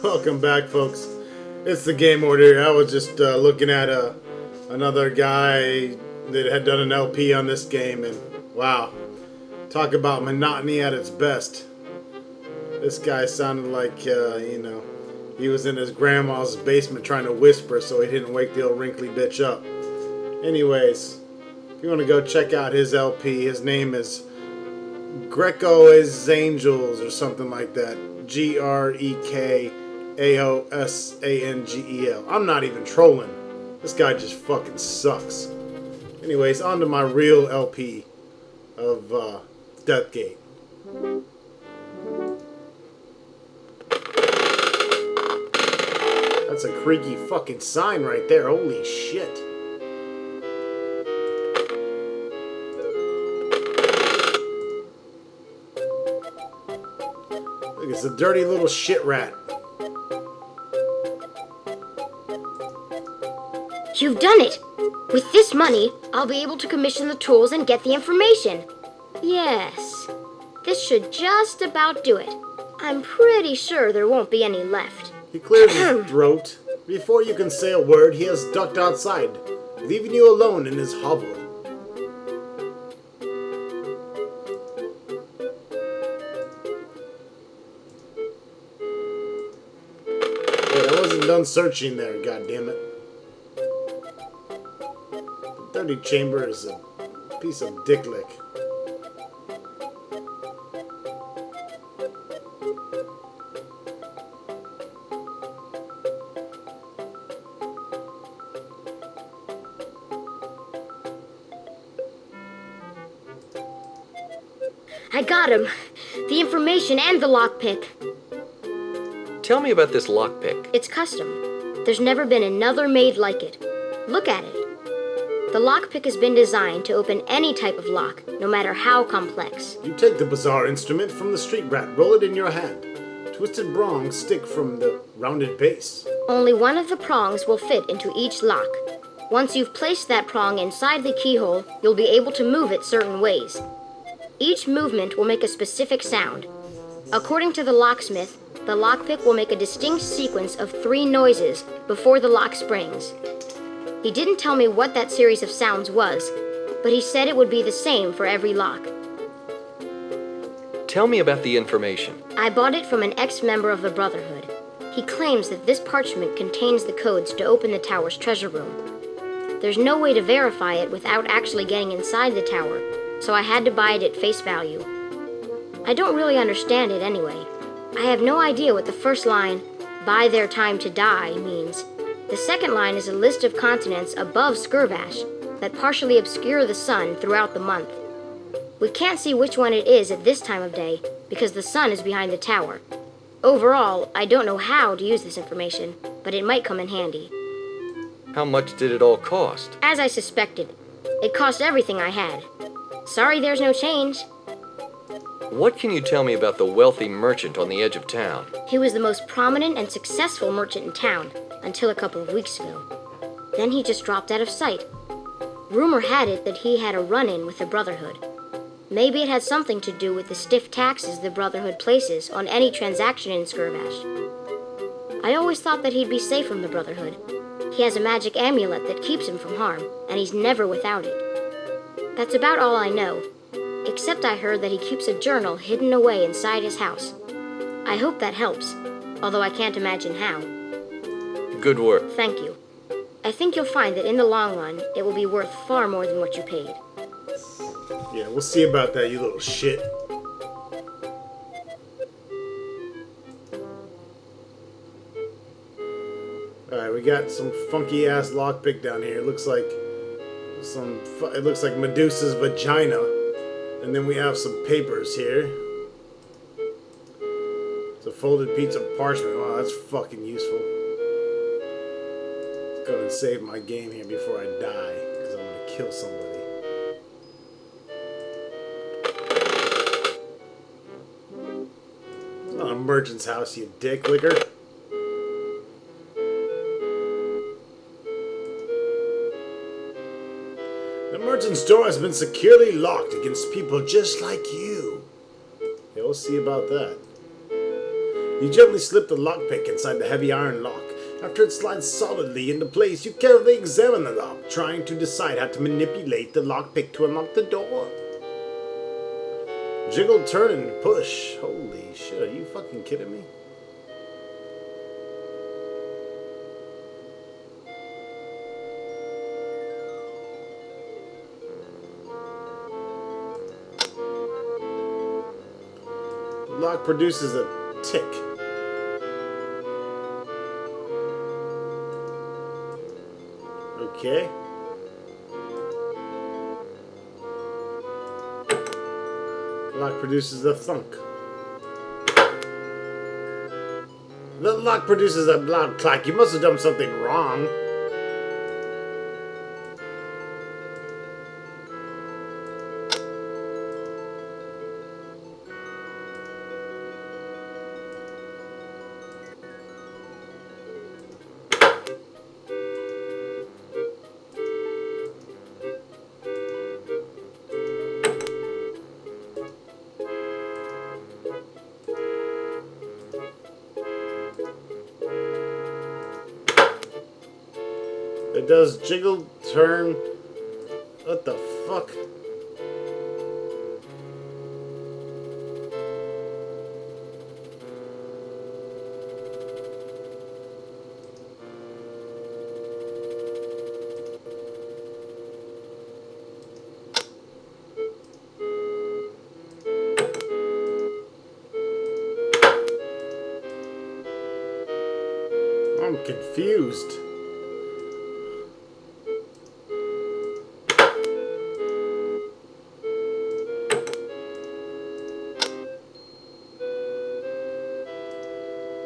Welcome back, folks. It's the Game Order. I was just looking at another guy that had done an LP on this game, and wow, talk about monotony at its best. This guy sounded like, he was in his grandma's basement trying to whisper so he didn't wake the old wrinkly bitch up. Anyways, if you want to go check out his LP, his name is Greco is Angels or something like that. GREKAOSANGEL. I'm not even trolling. This guy just fucking sucks. Anyways, on to my real LP of Deathgate. That's a creaky fucking sign right there. Holy shit. Look, it's a dirty little shit rat. You've done it! With this money, I'll be able to commission the tools and get the information. Yes, this should just about do it. I'm pretty sure there won't be any left. He clears his throat. Before you can say a word, he has ducked outside, leaving you alone in his hovel. Wait, I wasn't done searching there, goddammit. The dirty chamber is a piece of dick lick. I got him. The information and the lockpick. Tell me about this lockpick. It's custom. There's never been another made like it. Look at it. The lockpick has been designed to open any type of lock, no matter how complex. You take the bizarre instrument from the street rat, roll it in your hand. Twisted prongs stick from the rounded base. Only one of the prongs will fit into each lock. Once you've placed that prong inside the keyhole, you'll be able to move it certain ways. Each movement will make a specific sound. According to the locksmith, the lockpick will make a distinct sequence of 3 noises before the lock springs. He didn't tell me what that series of sounds was, but he said it would be the same for every lock. Tell me about the information. I bought it from an ex-member of the Brotherhood. He claims that this parchment contains the codes to open the tower's treasure room. There's no way to verify it without actually getting inside the tower, so I had to buy it at face value. I don't really understand it anyway. I have no idea what the first line, "Buy their time to die," means. The second line is a list of continents above Skirvash that partially obscure the sun throughout the month. We can't see which one it is at this time of day because the sun is behind the tower. Overall, I don't know how to use this information, but it might come in handy. How much did it all cost? As I suspected, it cost everything I had. Sorry there's no change. What can you tell me about the wealthy merchant on the edge of town? He was the most prominent and successful merchant in town until a couple of weeks ago. Then he just dropped out of sight. Rumor had it that he had a run-in with the Brotherhood. Maybe it had something to do with the stiff taxes the Brotherhood places on any transaction in Skirvash. I always thought that he'd be safe from the Brotherhood. He has a magic amulet that keeps him from harm, and he's never without it. That's about all I know, except I heard that he keeps a journal hidden away inside his house. I hope that helps, although I can't imagine how. Good work. Thank you. I think you'll find that in the long run, it will be worth far more than what you paid. Yeah, we'll see about that, you little shit. Alright, we got some funky ass lockpick down here. It looks like Medusa's vagina. And then we have some papers here. It's a folded piece of parchment. Wow, that's fucking useful. Let's go and save my game here before I die, because I'm gonna kill somebody. It's not a merchant's house, you dick licker. The merchant's door has been securely locked against people just like you. Yeah, we'll see about that. You gently slip the lockpick inside the heavy iron lock. After it slides solidly into place, you carefully examine the lock, trying to decide how to manipulate the lockpick to unlock the door. Jiggle, turn, and push. Holy shit, are you fucking kidding me? The lock produces a tick. Okay. The lock produces a thunk. The lock produces a loud clack. You must have done something wrong. It does jiggle, turn. What the fuck? I'm confused.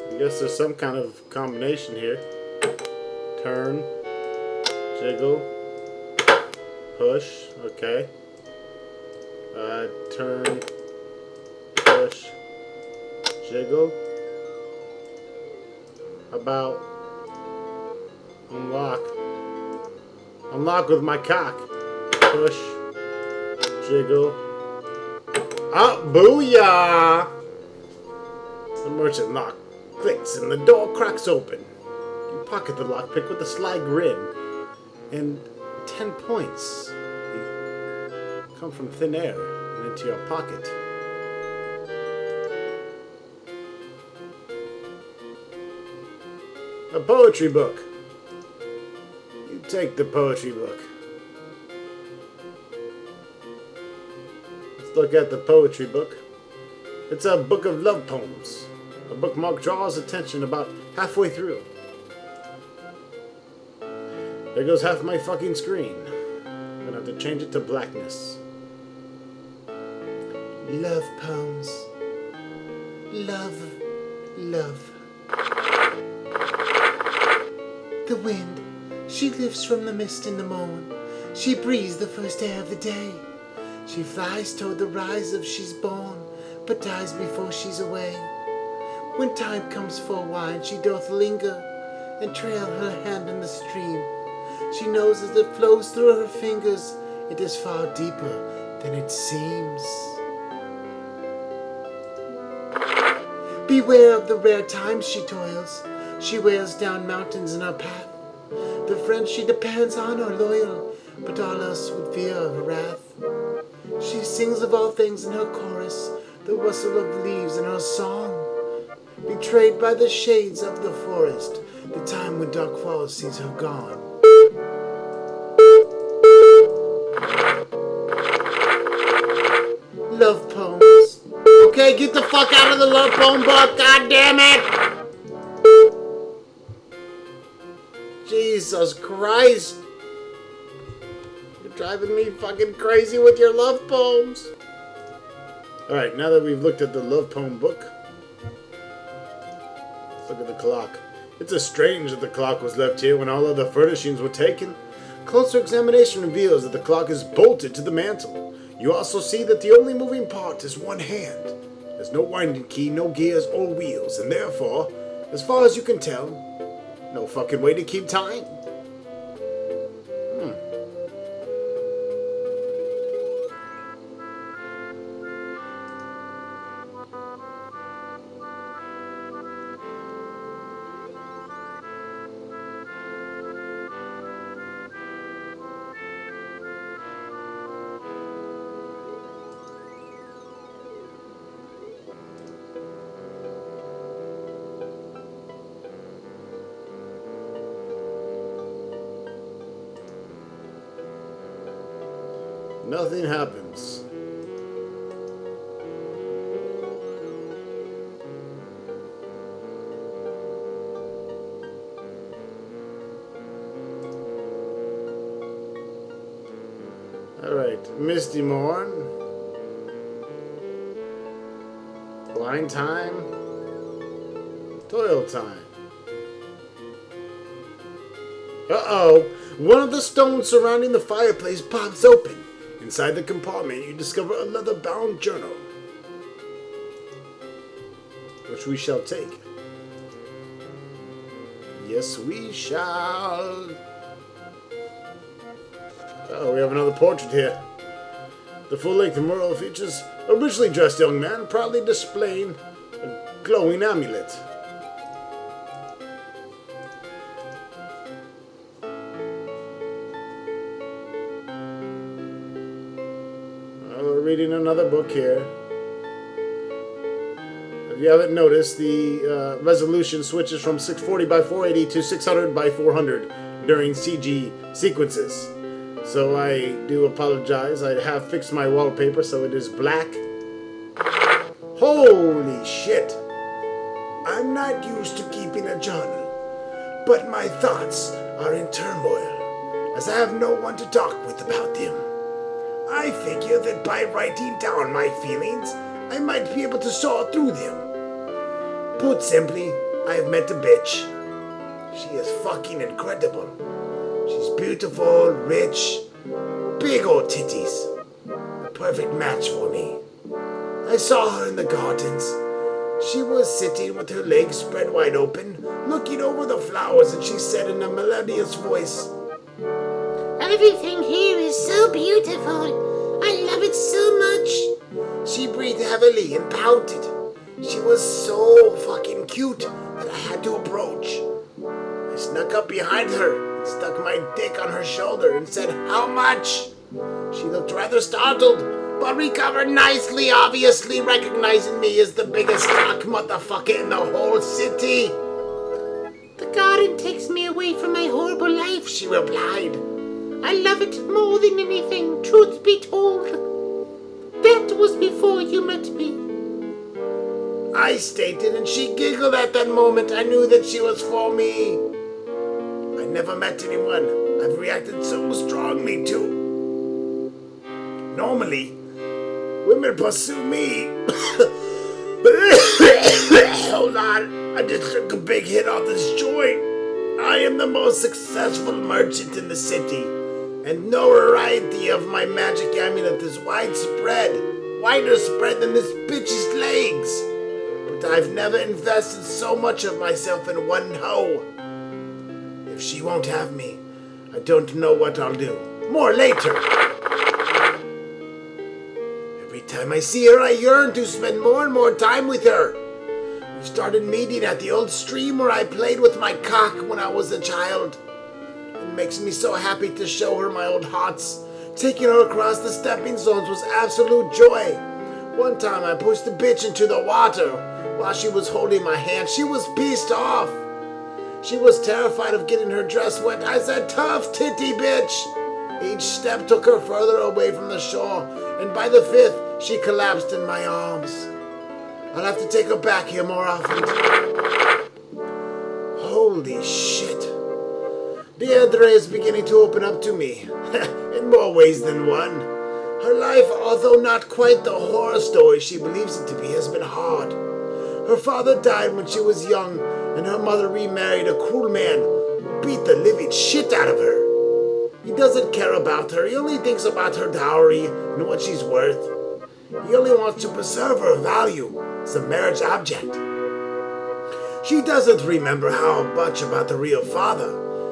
I guess there's some kind of combination here. Turn, jiggle, push, okay. Turn, push, jiggle. How about unlock? Unlock with my cock. Push, jiggle. Ah, booyah! The merchant lock clicks and the door cracks open. You pocket the lockpick with a sly grin, and 10 points come from thin air and into your pocket. A poetry book. You take the poetry book. Let's look at the poetry book. It's a book of love poems. The bookmark draws attention about halfway through. There goes half my fucking screen. I'm gonna have to change it to blackness. Love poems. Love, love. The wind, she lifts from the mist in the morn. She breathes the first air of the day. She flies toward the rise of she's born, but dies before she's away. When time comes for wine, she doth linger and trail her hand in the stream. She knows as it flows through her fingers, it is far deeper than it seems. Beware of the rare times she toils. She wears down mountains in her path. The friends she depends on are loyal, but all else would fear her wrath. She sings of all things in her chorus, the rustle of leaves in her song. Betrayed by the shades of the forest, the time when dark falls sees her gone. Love poems. Okay, get the fuck out of the love poem book, god damn it! Jesus Christ! You're driving me fucking crazy with your love poems. Alright, now that we've looked at the love poem book, let's look at the clock. It's a strange that the clock was left here when all other furnishings were taken. Closer examination reveals that the clock is bolted to the mantle. You also see that the only moving part is one hand. There's no winding key, no gears or wheels, and therefore, as far as you can tell, no fucking way to keep time. Nothing happens. Alright, Misty Morn. Blind Time. Toil Time. Uh-oh! One of the stones surrounding the fireplace pops open. Inside the compartment, you discover a leather-bound journal, which we shall take. Yes, we shall. Oh, we have another portrait here. The full-length mural features a richly dressed young man proudly displaying a glowing amulet. We're reading another book here. If you haven't noticed, the resolution switches from 640 by 480 to 600 by 400 during CG sequences. So I do apologize. I have fixed my wallpaper so it is black. Holy shit! I'm not used to keeping a journal, but my thoughts are in turmoil, as I have no one to talk with about them. I figure that by writing down my feelings, I might be able to sort through them. Put simply, I've met a bitch. She is fucking incredible. She's beautiful, rich, big old titties. A perfect match for me. I saw her in the gardens. She was sitting with her legs spread wide open, looking over the flowers, and she said in a melodious voice, "Everything here is so beautiful. I love it so much." She breathed heavily and pouted. She was so fucking cute that I had to approach. I snuck up behind her and stuck my dick on her shoulder and said, "How much?" She looked rather startled, but recovered nicely, obviously recognizing me as the biggest cock motherfucker in the whole city. "The garden takes me away from my horrible life," she replied. "I love it more than anything, truth be told. That was before you met me," I stated, and she giggled at that moment. I knew that she was for me. I never met anyone I've reacted so strongly to. Normally, women pursue me. Hold on, I just took a big hit off this joint. I am the most successful merchant in the city, and notoriety of my magic amulet is widespread, wider spread than this bitch's legs. But I've never invested so much of myself in one hoe. If she won't have me, I don't know what I'll do. More later. Every time I see her, I yearn to spend more and more time with her. We started meeting at the old stream where I played with my cock when I was a child. It makes me so happy to show her my old hots. Taking her across the stepping stones was absolute joy. One time I pushed the bitch into the water while she was holding my hand. She was pissed off. She was terrified of getting her dress wet. I said, "Tough titty, bitch." Each step took her further away from the shore, and by the fifth, she collapsed in my arms. I'll have to take her back here more often. Holy shit. Deirdre is beginning to open up to me, in more ways than one. Her life, although not quite the horror story she believes it to be, has been hard. Her father died when she was young, and her mother remarried a cruel man who beat the living shit out of her. He doesn't care about her. He only thinks about her dowry and what she's worth. He only wants to preserve her value as a marriage object. She doesn't remember how much about the real father,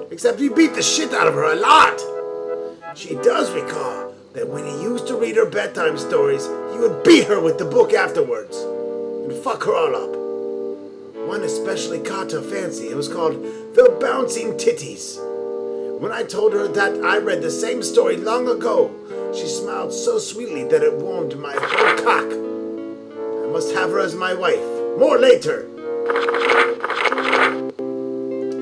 except he beat the shit out of her a lot. She does recall that when he used to read her bedtime stories, he would beat her with the book afterwards and fuck her all up. One especially caught her fancy. It was called The Bouncing Titties. When I told her that I read the same story long ago, she smiled so sweetly that it warmed my whole cock. I must have her as my wife. More later.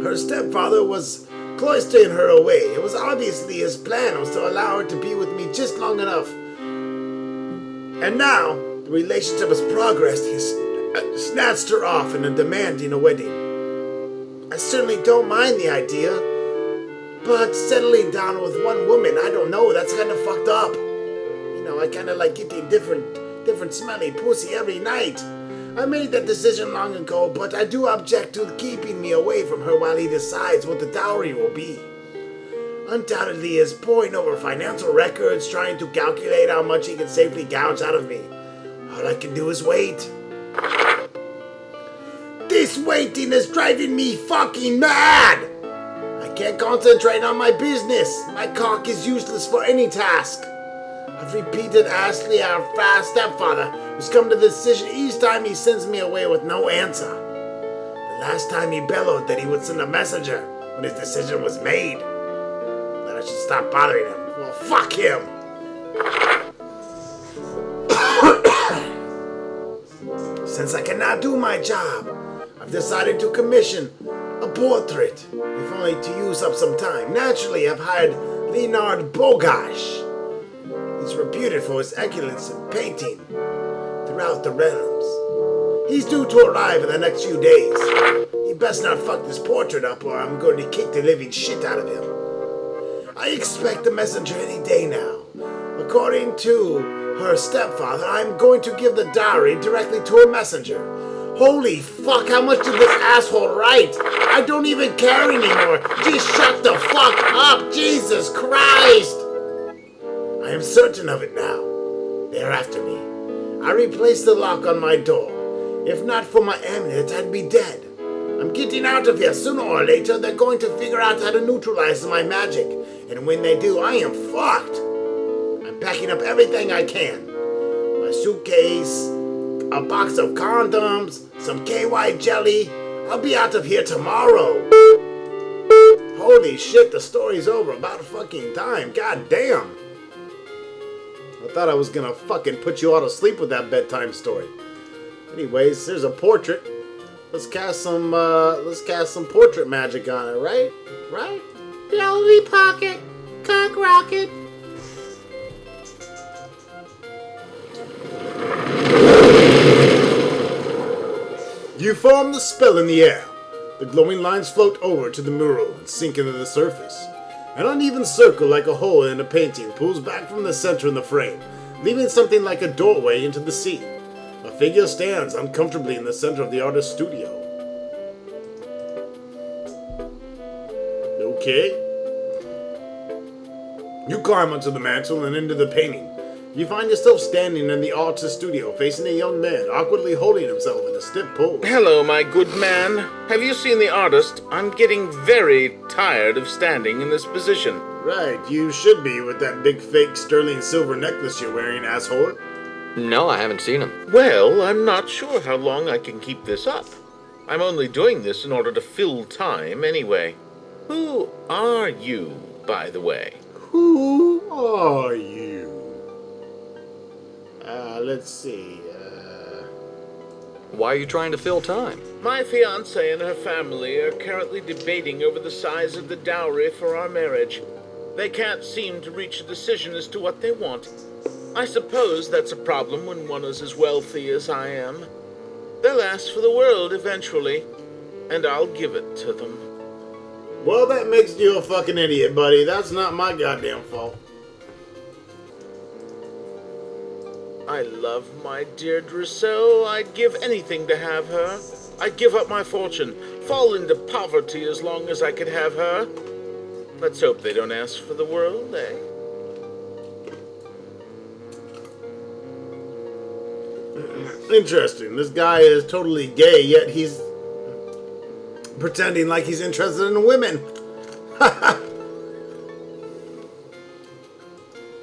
Her stepfather was cloistering her away. It was obviously his plan was to allow her to be with me just long enough. And now, the relationship has progressed. He's snatched her off and demanding a wedding. I certainly don't mind the idea, but settling down with one woman, I don't know, that's kind of fucked up. You know, I kind of like getting different smelly pussy every night. I made that decision long ago, but I do object to keeping me away from her while he decides what the dowry will be. Undoubtedly is poring over financial records, trying to calculate how much he can safely gouge out of me. All I can do is wait. This waiting is driving me fucking mad! I can't concentrate on my business. My cock is useless for any task. I've repeated Ashley, our fast stepfather, who's come to the decision each time he sends me away with no answer. The last time he bellowed that he would send a messenger when his decision was made. That I should stop bothering him. Well, fuck him! Since I cannot do my job, I've decided to commission a portrait, if only to use up some time. Naturally, I've hired Leonard Bogash. He's reputed for his excellence in painting throughout the realms. He's due to arrive in the next few days. He best not fuck this portrait up or I'm going to kick the living shit out of him. I expect the messenger any day now. According to her stepfather, I'm going to give the dowry directly to her messenger. Holy fuck, how much did this asshole write? I don't even care anymore. Just shut the fuck up, Jesus Christ! I am certain of it now. They're after me. I replaced the lock on my door. If not for my amulet, I'd be dead. I'm getting out of here. Sooner or later, they're going to figure out how to neutralize my magic. And when they do, I am fucked. I'm packing up everything I can. My suitcase, a box of condoms, some KY jelly. I'll be out of here tomorrow. Holy shit, the story's over. About fucking time. God damn. I thought I was gonna fucking put you all to sleep with that bedtime story. Anyways, there's a portrait. Let's cast some portrait magic on it, right? Right? Blowy pocket, cock rocket. You form the spell in the air. The glowing lines float over to the mural and sink into the surface. An uneven circle like a hole in a painting pulls back from the center in the frame, leaving something like a doorway into the sea. A figure stands uncomfortably in the center of the artist's studio. Okay. You climb onto the mantle and into the painting. You find yourself standing in the artist's studio, facing a young man, awkwardly holding himself in a stiff pose. Hello, my good man. Have you seen the artist? I'm getting very tired of standing in this position. Right, you should be with that big fake sterling silver necklace you're wearing, asshole. No, I haven't seen him. Well, I'm not sure how long I can keep this up. I'm only doing this in order to fill time anyway. Who are you, by the way? Who are you? Let's see, Why are you trying to fill time? My fiancée and her family are currently debating over the size of the dowry for our marriage. They can't seem to reach a decision as to what they want. I suppose that's a problem when one is as wealthy as I am. They'll ask for the world eventually, and I'll give it to them. Well, that makes you a fucking idiot, buddy. That's not my goddamn fault. I love my Deirdre so, I'd give anything to have her. I'd give up my fortune, fall into poverty as long as I could have her. Let's hope they don't ask for the world, eh? Interesting. This guy is totally gay, yet he's pretending like he's interested in women.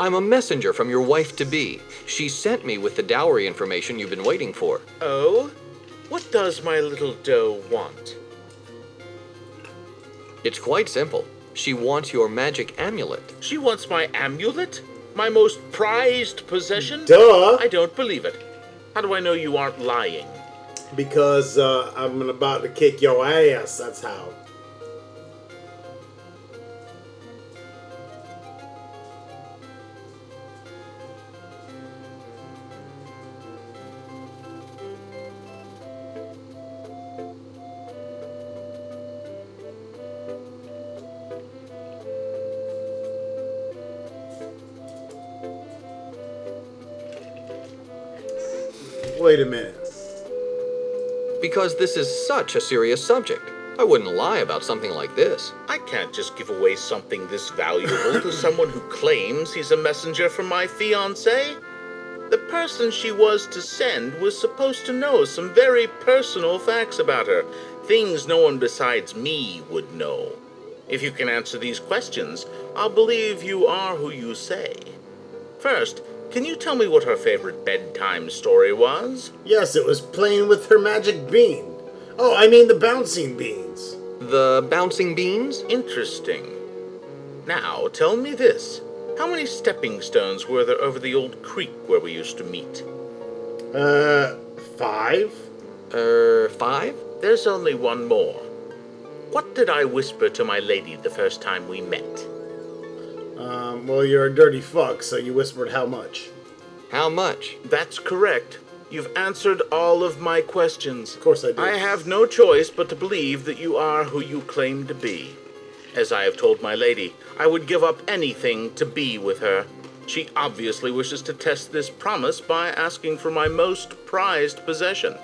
I'm a messenger from your wife-to-be. She sent me with the dowry information you've been waiting for. Oh? What does my little doe want? It's quite simple. She wants your magic amulet. She wants my amulet? My most prized possession? Duh. I don't believe it. How do I know you aren't lying? Because I'm about to kick your ass, that's how. Wait a minute. Because this is such a serious subject. I wouldn't lie about something like this. I can't just give away something this valuable to someone who claims he's a messenger from my fiancée. The person she was to send was supposed to know some very personal facts about her, things no one besides me would know. If you can answer these questions, I'll believe you are who you say. First, can you tell me what her favorite bedtime story was? Yes, it was playing with her magic bean. Oh, I mean the bouncing beans. The bouncing beans? Interesting. Now, tell me this. How many stepping stones were there over the old creek where we used to meet? 5? 5? There's only one more. What did I whisper to my lady the first time we met? Well, you're a dirty fuck, so you whispered how much? How much? That's correct. You've answered all of my questions. Of course I did. I have no choice but to believe that you are who you claim to be. As I have told my lady, I would give up anything to be with her. She obviously wishes to test this promise by asking for my most prized possession.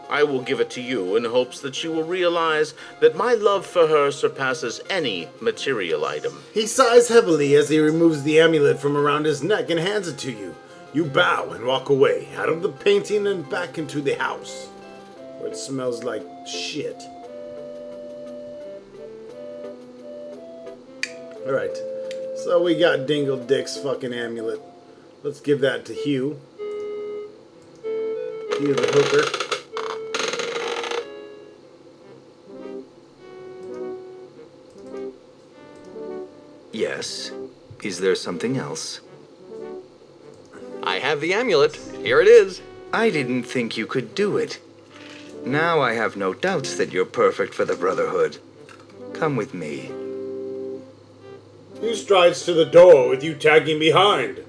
I will give it to you in hopes that she will realize that my love for her surpasses any material item. He sighs heavily as he removes the amulet from around his neck and hands it to you. You bow and walk away, out of the painting and back into the house, where it smells like shit. Alright, so we got Dingle Dick's fucking amulet. Let's give that to Hugh. Hugh the hooker. Yes. Is there something else? I have the amulet. Here it is. I didn't think you could do it. Now I have no doubts that you're perfect for the Brotherhood. Come with me. He strides to the door with you tagging behind.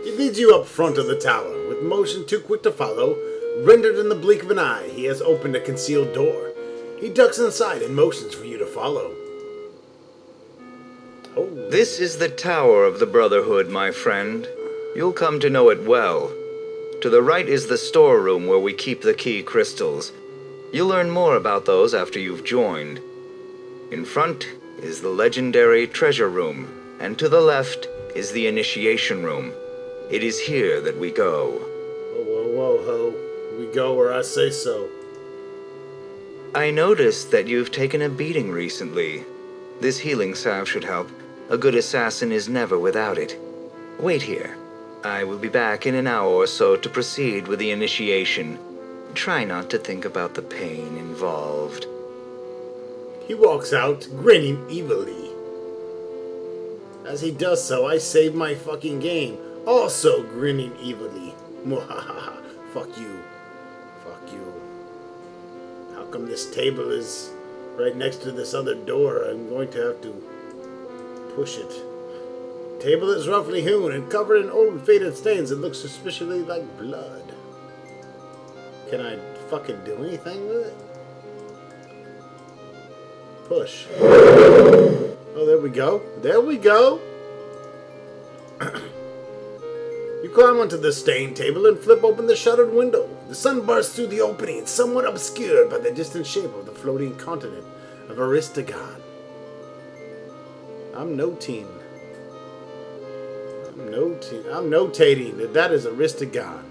He leads you up front of the tower, with motion too quick to follow, rendered in the blink of an eye. He has opened a concealed door. He ducks inside and motions for you to follow. Oh. This is the Tower of the Brotherhood, my friend. You'll come to know it well. To the right is the storeroom where we keep the key crystals. You'll learn more about those after you've joined. In front is the legendary treasure room, and to the left is the initiation room. It is here that we go. Whoa, whoa, whoa, ho. We go where I say so. I noticed that you've taken a beating recently. This healing salve should help. A good assassin is never without it. Wait here. I will be back in an hour or so to proceed with the initiation. Try not to think about the pain involved. He walks out, grinning evilly. As he does so, I save my fucking game, also grinning evilly. Mwahaha. Fuck you. Fuck you. How come this table is right next to this other door? I'm going to have to push it. Table is roughly hewn and covered in old faded stains. It looks suspiciously like blood. Can I fucking do anything with it? Push. Oh, there we go. There we go. You climb onto the stained table and flip open the shuttered window. The sun bursts through the opening, somewhat obscured by the distant shape of the floating continent of Aristagon. I'm notating. I'm notating that that is Aristagon.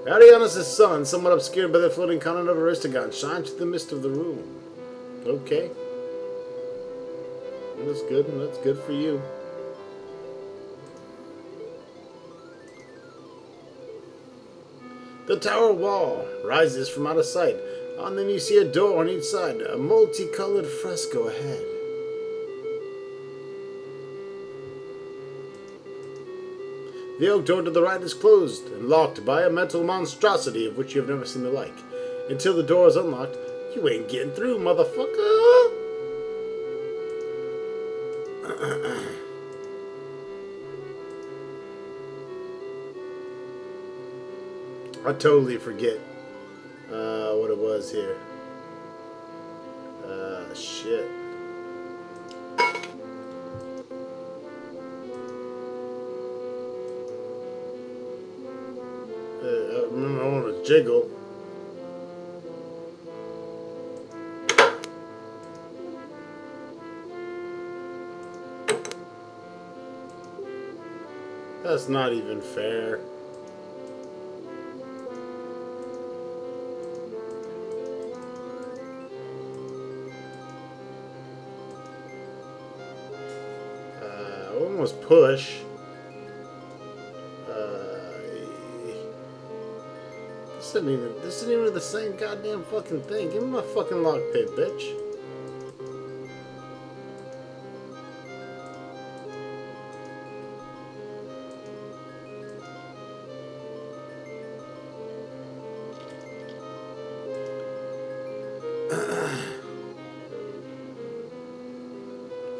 Arianus' sun, somewhat obscured by the floating continent of Aristagon, shines through the mist of the room. Okay. That's good. That's good for you. The tower wall rises from out of sight. And then you see a door on each side, a multicolored fresco ahead. The oak door to the right is closed and locked by a metal monstrosity of which you have never seen the like. Until the door is unlocked, you ain't getting through, motherfucker! I totally forget what it was here. Shit. remember I want to jiggle. That's not even fair. Almost push. This isn't even the same goddamn fucking thing. Give me my fucking lockpick, bitch.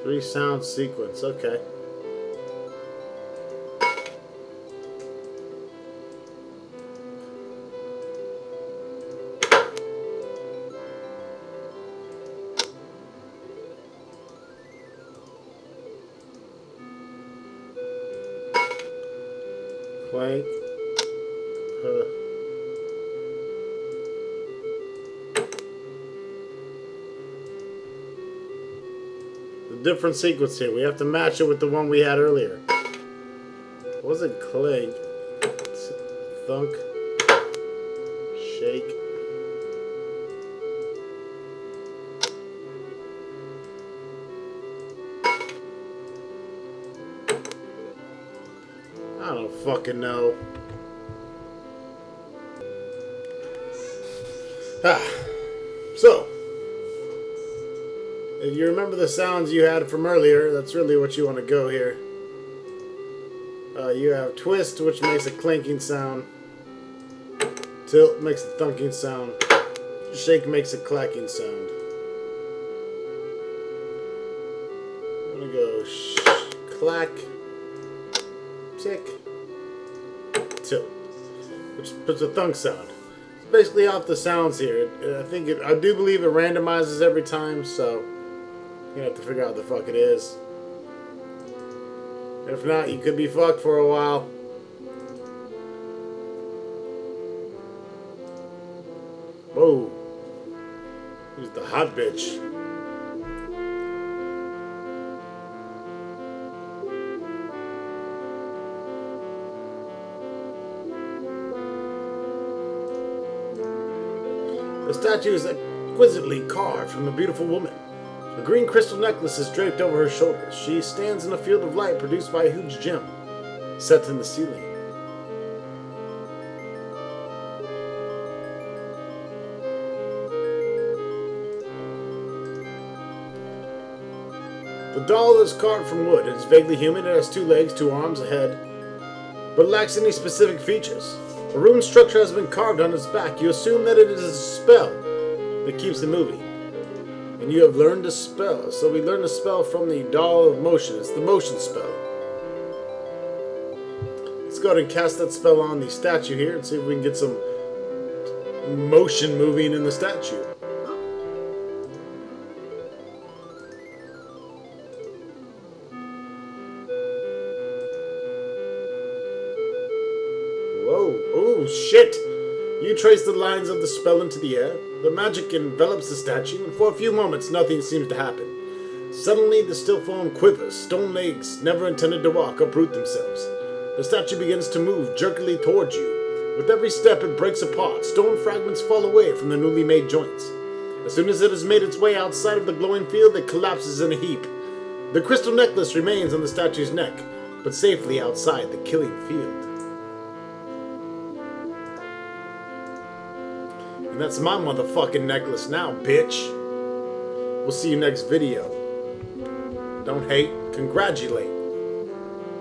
Three sound sequence, okay. Clank. Different sequence here. We have to match it with the one we had earlier. It wasn't clank. It's thunk. Shake. I don't fucking know. So. If you remember the sounds you had from earlier, that's really what you want to go here. You have twist, which makes a clinking sound. Tilt makes a thunking sound. Shake makes a clacking sound. I'm gonna go clack, tick, tilt, which puts a thunk sound. It's basically off the sounds here. I do believe it randomizes every time, so. You have to figure out what the fuck it is. If not, you could be fucked for a while. Whoa. Who's the hot bitch? The statue is exquisitely carved from a beautiful woman. A green crystal necklace is draped over her shoulders. She stands in a field of light produced by a huge gem, set in the ceiling. The doll is carved from wood. It is vaguely human. It has 2 legs, 2 arms, a head, but lacks any specific features. A rune structure has been carved on its back. You assume that it is a spell that keeps it moving. And you have learned a spell. So we learned a spell from the Doll of Motion. It's the motion spell. Let's go ahead and cast that spell on the statue here and see if we can get some motion moving in the statue. Whoa. Oh, shit. You trace the lines of the spell into the air. The magic envelops the statue, and for a few moments nothing seems to happen. Suddenly the still form quivers. Stone legs, never intended to walk, uproot themselves. The statue begins to move jerkily towards you. With every step it breaks apart. Stone fragments fall away from the newly made joints. As soon as it has made its way outside of the glowing field, it collapses in a heap. The crystal necklace remains on the statue's neck, but safely outside the killing field. And that's my motherfucking necklace now, bitch. We'll see you next video. Don't hate, congratulate.